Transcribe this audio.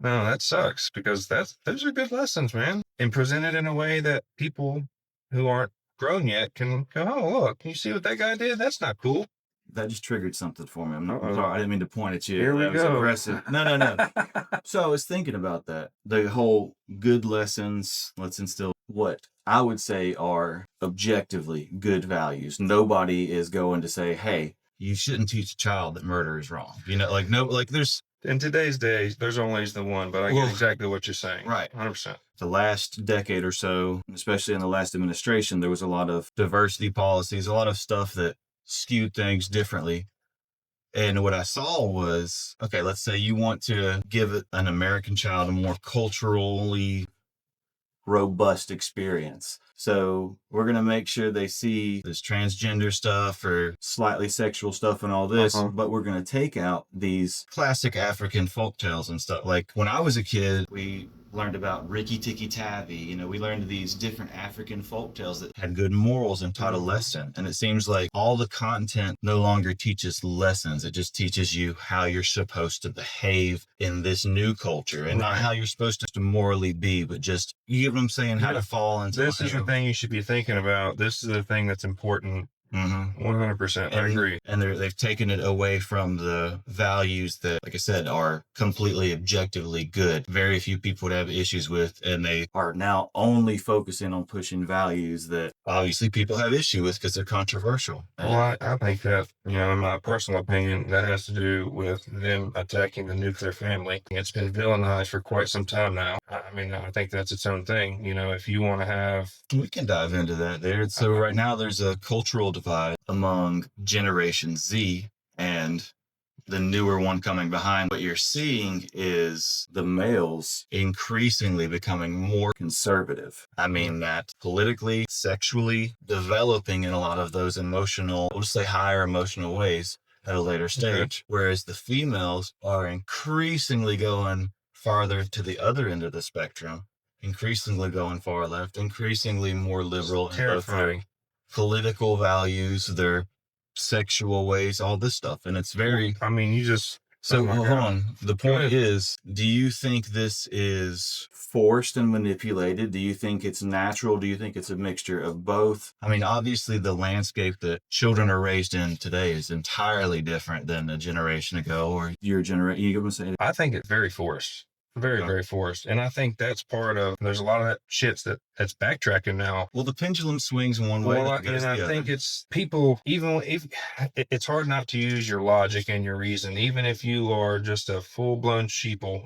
No, that sucks because those are good lessons, man. And presented in a way that people who aren't grown yet can go, oh, look, you see what that guy did? That's not cool. That just triggered something for me. I'm Uh-oh. sorry. I didn't mean to point at you. Here we That was go. aggressive. No. So I was thinking about that. The whole good lessons, let's instill what I would say are objectively good values. Nobody is going to say, hey, you shouldn't teach a child that murder is wrong. Like, no, like there's, In today's days, there's always the one, but I get exactly what you're saying. Right. 100%. The last decade or so, especially in the last administration, there was a lot of diversity policies, a lot of stuff that skewed things differently. And what I saw was, okay, let's say you want to give an American child a more culturally robust experience. So we're going to make sure they see this transgender stuff or slightly sexual stuff and all this, but we're going to take out these classic African folktales and stuff. Like when I was a kid, we learned about Rikki, Tikki, Tavi. We learned these different African folktales that had good morals and taught a lesson. And it seems like all the content no longer teaches lessons. It just teaches you how you're supposed to behave in this new culture and not how you're supposed to morally be, but just, you get what I'm saying? How to fall into this is the thing you should be thinking about. This is the thing that's important. 100%. I agree. And they've taken it away from the values that, like I said, are completely objectively good. Very few people would have issues with, and they are now only focusing on pushing values that obviously people have issue with because they're controversial. Well, I think that, in my personal opinion, that has to do with them attacking the nuclear family. It's been villainized for quite some time now. I mean, I think that's its own thing. If you want to have... We can dive into that there. So right now there's a cultural divide among Generation Z and the newer one coming behind. What you're seeing is the males increasingly becoming more conservative. I mean that politically, sexually, developing in a lot of those emotional, we'll just say higher emotional ways at a later stage. Whereas the females are increasingly going farther to the other end of the spectrum, increasingly going far left, increasingly more liberal in both their political values, their sexual ways, all this stuff. And it's very, I mean, you just... So hold on. The point is, do you think this is forced and manipulated? Do you think it's natural? Do you think it's a mixture of both? I mean, obviously the landscape that children are raised in today is entirely different than a generation ago or your generation. You gonna say? I think it's very forced. Very forced. And I think that's part of, there's a lot of that shit that's backtracking now. Well, the pendulum swings one way. Well, and I think it's people, even if it's hard not to use your logic and your reason, even if you are just a full blown sheeple